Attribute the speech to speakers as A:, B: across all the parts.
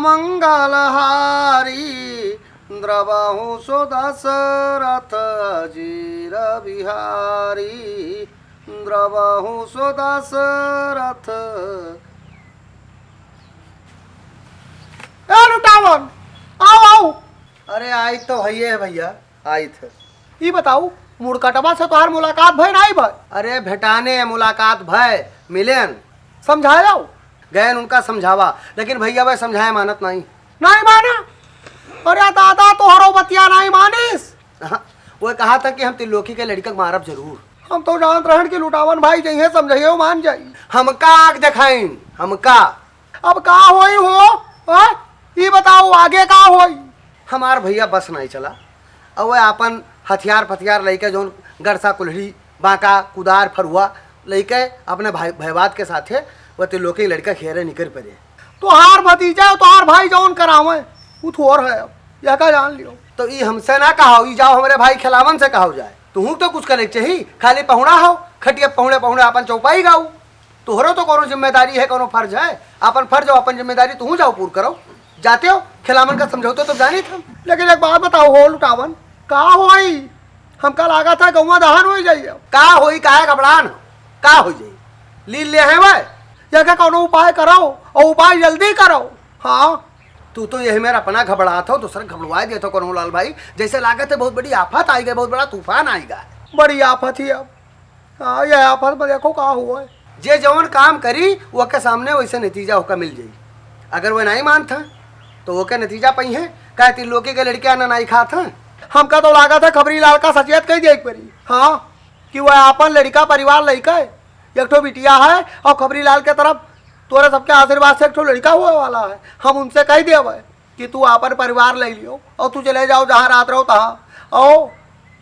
A: मंगलहारी द्रवहु सो दशरथ जीर बिहारी द्रवहु सो दशरथ। लुटावन आओ आओ।
B: अरे आई तो है भैया, आई थे।
A: ये बताओ मुड़कटवा से तोहार मुलाकात भय नहीं भय?
B: अरे भेटाने मुलाकात भय मिलन
A: समझाया
B: गए उनका समझावा, लेकिन भैया भाई समझाए मानत नहीं।
A: नहीं माना? अरे दादा तोहरो बतिया नहीं मानिस।
B: हाँ, वो कहा था कि हम त्रिलोकी के लड़का मारब जरूर।
A: हम तो जानत रहन कि लुटावन भाई जइहे समझाइयो मान जाई।
B: हमका आग दिखाइन हमका।
A: अब का होई हो? ये बताओ आगे का होई?
B: हमार भैया बस नहीं चला और वह अपन हथियार फथियार लेके जो गरसा कुल्हड़ी बांका कुदार फरुआ लेके अपने भाई भैवाद के साथे वह त्रिलोकी लड़का खेरे निकल पड़े।
A: तोहार भतीजा तोहार भाई जौन करावे वो थोर है, अब यह का जान लियो।
B: तो ये हमसे ना कहो, ये जाओ हमारे भाई खिलावन से कहो जाए। तू तो कुछ करे चाहिए, खाली पहुना हो खटिया पहुने पहुने अपन चौपाई गाऊ। तोहरो तो कोनो जिम्मेदारी है, कोनो फर्ज है। अपन फर्ज हो अपन जिम्मेदारी तू जाओ पूर करो। जाते हो खिलावन का समझौते तो जानी था।
A: लेकिन एक बात बताओ हो लुटावन का होई? हमका लागा था गौवा दहन हो जाइए।
B: का होई काहे घबरान का हो जाई लील ले है वह
A: या का कोनो उपाय करो और उपाय जल्दी करो। हाँ
B: तू तो यही मेरा अपना घबरात हो, दूसरा घबड़वा दिया तो करो लाल भाई। जैसे लागत है बहुत बड़ी आफत आई गई, बहुत बड़ा तूफान आएगा।
A: बड़ी आफत ही अब। हाँ यह आफत में देखो का हुआ है।
B: जे जवन काम करी वो के सामने वैसे नतीजा होकर मिल जाई। अगर वह नहीं मानता तो वो के नतीजा पई है कहे त्रिलोकी के लड़कियां ना नहीं खात हैं।
A: हमका तो लागा था खबरी लाल का सचेत कही देख पड़ी। हाँ कि वह अपन लड़का परिवार लड़का है, एक ठो बिटिया है और खबरी लाल के तरफ तोरे सबके आशीर्वाद से एक ठो लड़का हुआ वाला है। हम उनसे कह दे कि तू अपन परिवार ले लियो और तू चले जाओ जहाँ रात रहो तहाँ, और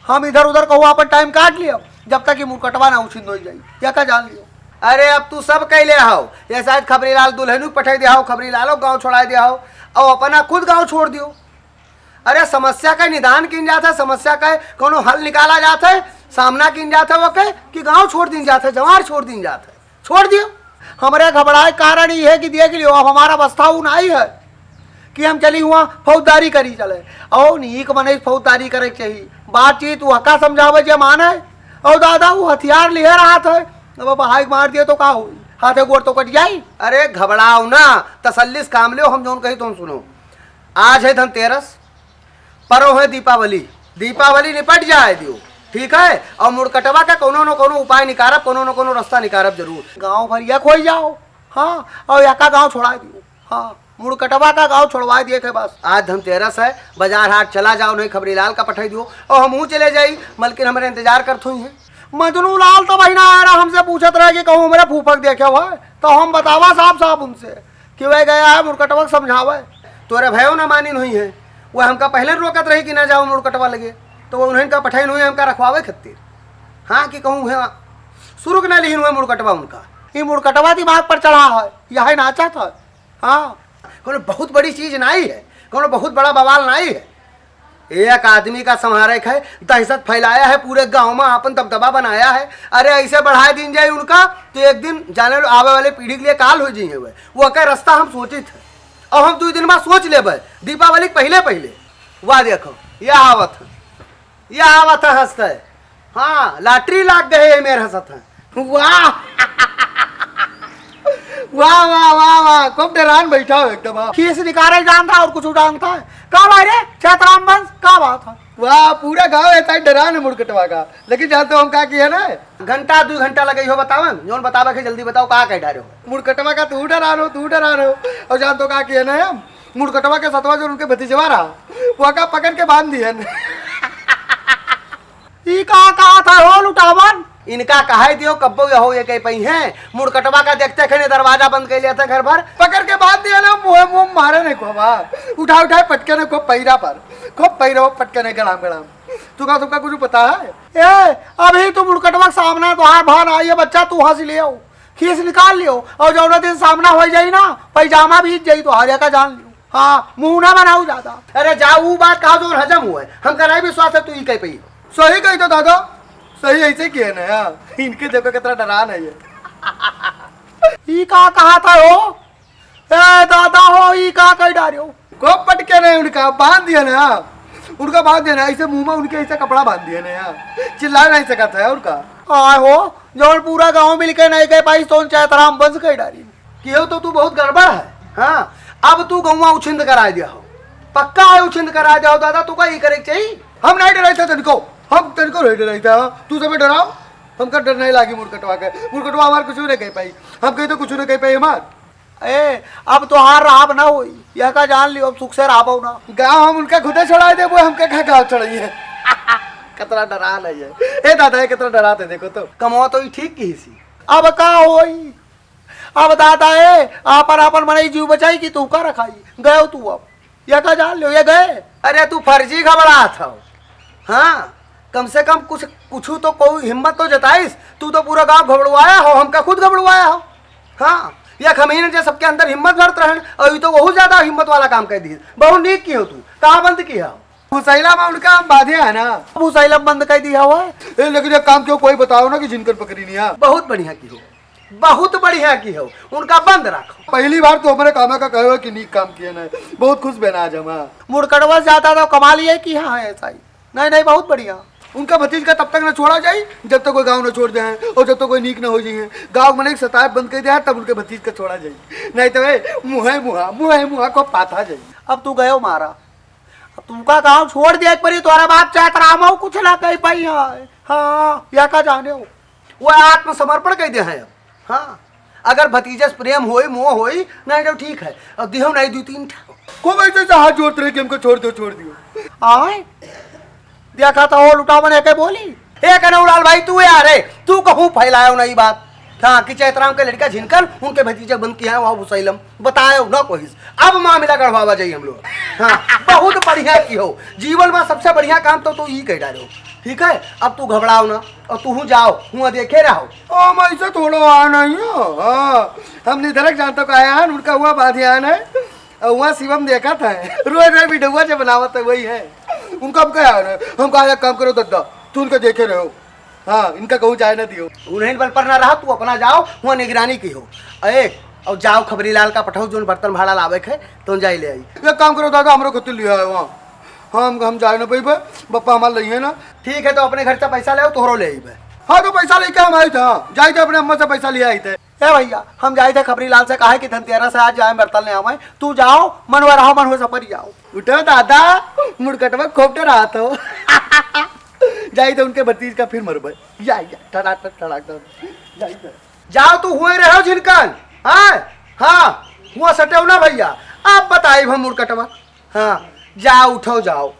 A: हम इधर उधर कहूँ अपन टाइम काट लियो जब तक कि मुकटवा ना उछिन हो जाए। या का जान लियो।
B: अरे अब तू सब कह ले आओ, ये शायद खबरी लाल दुल्हन पठाई दिया खबरी लालो गाँव छोड़ा दिया हो और अपना खुद गाँव छोड़ दियो। अरे समस्या का निदान किन जाता है, समस्या का कोनो हल निकाला जाता है, सामना किन जाता है वो के कि गांव छोड़ दिन जाता है, जवार छोड़ दिन जाता है। छोड़ दियो।
A: हमारे घबराए कारण ये है कि देख लियो अब हमारा अवस्था नहीं है कि हम चली हुआ फौजदारी करी चले। और नीक मने फौजदारी करे चाहिए, बातचीत वो हका समझावे जे माने। और दादा वो हथियार ले रहा था, अब भाई मार दिए तो का हुई, हाथे गोड़ तो कट जाई।
B: अरे घबराओ ना, तसल्ली काम लो। हम जोन कही तुम सुनो, आज है धनतेरस, परो है दीपावली, दीपावली निपट जाए दियो ठीक है। और मुड़कटवा का कोनो न कोनो उपाय निकारब, कोनो न कोनो रास्ता निकारब जरूर।
A: गांव भर या खोई जाओ। हाँ और या का गांव छोड़ा दियो। हाँ मुड़कटवा का गांव छोड़वा दिए थे बस।
B: आज धनतेरस है, बाजार हाट चला जाओ, नहीं खबरी लाल का पठाई दियो और हम चले जाई। मलकिन हमारे इंतजार करते हुई है।
A: मजनू लाल तो भाई ना आ रहा, हमसे पूछत रहे कि कहूँ मेरे फूफक देखे हुआ है तो हम बतावा साहब साहब उनसे कि वह गया है मुड़कटवा समझावे।
B: तोरे भयो ना मानिन हुई है, वह हमका पहले रोकत रही कि ना जाओ मुड़कटवा लगे, तो उन्हें का पठाइन हुई हमका रखवावे खत्तिर। हाँ कि कहूँ है शुरू के ना लिहिन हुआ मुड़कटवा उनका।
A: ये मुड़कटवा दिमाग पर चढ़ा है, यह नाचा था। हाँ
B: कोनो बहुत बड़ी चीज नहीं है, कोनो बहुत बड़ा बवाल नहीं है। एक आदमी का संहारक है, दहशत फैलाया है पूरे गांव में, अपन दबदबा बनाया है। अरे ऐसे बढ़ाए दिन जाए उनका तो एक दिन जाने आवे वाले पीढ़ी के लिए काल हो जाइए। वो का रास्ता हम सोचे थे और हम 2 दिन बाद सोच ले दीपावली पहले पहले। वाह देखो यह आवत है हंसता है। हाँ लॉटरी लाग गए मेरे हंसत है।
A: वाह वाह वाह वाह वाह खूब डरान बैठा हो एकदम। खीस निकाले जानता और कुछ जानता है का भाई रे छतराम वंश का बात है। वाह पूरा गांव ऐसा ही डरान है मुड़कटवा का। लेकिन जानते हो हम क्या किया ना,
B: घंटा 2 घंटा लगे हो बतावे जोन बतावे के जल्दी बताओ का कह डारे हो।
A: मुड़कटवा का तू डरान हो और जानते हो क्या किया ना हम मुड़कटवा के सतवा जो उनके भतीजवा रहा वो का पकड़ के बांध दिया। ई कहा था हो लुटावन,
B: इनका कहा दियो कब्बो हो ये कह पई है। मुड़कटवा का देखते खने दरवाजा बंद कर लिया था घर भर,
A: पकड़ के बांध दिया ना। मुँह मुँह मारे नहीं को उठाए पटके ने को पैरा पर को पैरो पटके ने गड़ाम तुमका कुछ पता है? ए अभी तुम मुड़कटवा सामने तो हार भान आई है बच्चा, तू हंस लियो खीस निकाल लियो और जो दिन सामना हो जाई ना पैजामा बीत जाई तो हारिया का जान लियो। हाँ मुँह ना बनाऊ ज्यादा।
B: अरे जाओ वो बात कहा जो हजम हुआ है, हम कराए विश्वास है तू ही कह पई।
A: सही कही तो दादा, सही ऐसे किए ना यार। इनके देखो कितना डरान है ये। ई का कहा था हो ए दादा हो, ई का कही डारे हो?
B: को पटके नहीं उनका बांध दिया ना, उनका बांध दिया ना, ऐसे मुंह में उनके ऐसे कपड़ा बांध दिया ना यार, चिल्ला नहीं सका था उनका।
A: आए हो जौन पूरा गांव मिलके नहीं गए पाई तो चैतराम बंस कई डारी
B: कि तो तू बहुत गड़बड़ है। हाँ अब तू गौवा उछिंद करा दिया हो, पक्का है उछिंद करा दिया हो दादा, तू का ये करे चाहिए। हम नहीं डराई था तनिको, हम तनिको नहीं डराई था, तू सब डराओ, हमका डर नहीं लागी मुरकटवा के, मुरकटवा हमार कुछ नहीं कह पाई, हम कहीं तो कुछ नहीं कह पाई हमार।
A: ए अब तो हार राब ना हुई, यह का जान लियो, अब सुख से राबो ना।
B: गाँव हम उनका खुदे चढ़ा दे, वो हमके क्या गाँव चढ़ाई है। कितना डरा नहीं है ए दादा, कितना डराते देखो तो, कमवा तो ही ठीक की सी।
A: अब का होई, अब दादा ए आपन आपन मने जीव बचाई कि तू का रखाई गयो तू, अब यह का जान लियो ये गए।
B: अरे तू फर्जी घबरा था। हाँ कम से कम कुछ तो कोई हिम्मत तो जताइस, तू तो पूरा गांव घबड़वाया हो, हमका खुद घबड़वाया हो। हाँ या खमीन जो सबके अंदर हिम्मत भरत रहन, और ये तो बहुत ज्यादा हिम्मत वाला काम कर दी, बहुत नीक की हो तू, कहाँ बंद किया हो? हुसैला में उनका बाधे है ना,
A: हुसैला बंद कर दिया हुआ है।
B: लेकिन ये काम क्यों कोई बताओ ना कि जिनकर पकड़ी नहीं है। बहुत बढ़िया की हो, बहुत बढ़िया की हो, उनका बंद रखो। पहली बार तो हमारे काम का कहो कि नीक काम किया ना, बहुत खुश बना आज हम।
A: मुड़कड़वा जाता था कमाल ये कि हाँ ऐसा ही नहीं नहीं बहुत बढ़िया।
B: उनका भतीज का तब तक न छोड़ा जाए जब तक कोई गांव न छोड़ जाए, और जब तक कोई नीक न हो जाए, गांव में सताब बंद कर दिया तब उनके भतीज का छोड़ा जाए, नहीं तो मुँह को पाथा जाए।
A: अब तू गयो मारा, अब तुमका गांव छोड़ दिया एक परी, तुम्हारा बाप चाहत राम कुछ ना कह पाई है। हाँ या का जाने हो,
B: वो आत्मसमर्पण कह दिया है। हाँ अगर भतीजे प्रेम होई मोह होई नहीं तो ठीक है, और दिहो नहीं दू तीन को वैसे हाथ जोड़ते रहे कि हमको छोड़ दियो।
A: आए देखा था वो लुटा बने के बोली
B: ए कनौलाल भाई तू यार है, तू कहूँ फैलायो नहीं बात। हाँ कि चैतराम के लड़का झिनकर उनके भतीजे बंद किया है, वहाँ हुसैलम बतायो न कोई। अब मामला गढ़वावा जाइए हम लोग। हाँ बहुत बढ़िया की हो, जीवन में सबसे बढ़िया काम तो तू ही कह डालो, ठीक है। अब तू घबराओ ना, और तू जाओ हुआ देखे रहो। हम ऐसे थोड़ा आ नहीं हो, हाँ हम निधरक जानते का है, उनका हुआ बाधियान है, और वहाँ शिवम देखा था रोज रोज वीडियो जो बनावत है वही है उनका। हम क्या हम कहा काम करो दद्दा, तू उनका देखे रहो। हाँ इनका कहूँ जाए ना दियो, उन्हें बल पर ना रहा, तू अपना जाओ वहाँ निगरानी की हो। और जाओ खबरी लाल का पठाओ जो बर्तन भाड़ा लावे है तो जाए ले आई। एक काम करो दादा, हमारे खुद लिया है वहाँ, हम जाए ना भाई बप्पा हमारे लिए है ना। ठीक है तो अपने घर से पैसा ले, तोहरो ले आई। हाँ तो पैसा लेके हम आए थे, जाए थे अपने अम्मा से पैसा ले आई थे।
A: ए भैया हम जाए थे खबरी लाल से, कहा कि धनतेरस से आज जाए बर्तन ले आवे, तू जाओ मनवा रहो, मन हो सफर जाओ।
B: उठो दादा मुड़कटवा खूब डरा तो जाई तो उनके भतीज का फिर मरबे जाओ तू हुए रहो झिनकन। हाँ हुआ सटे ना भैया, आप बताइए हम मुड़कटवा। हाँ जाओ उठो जाओ,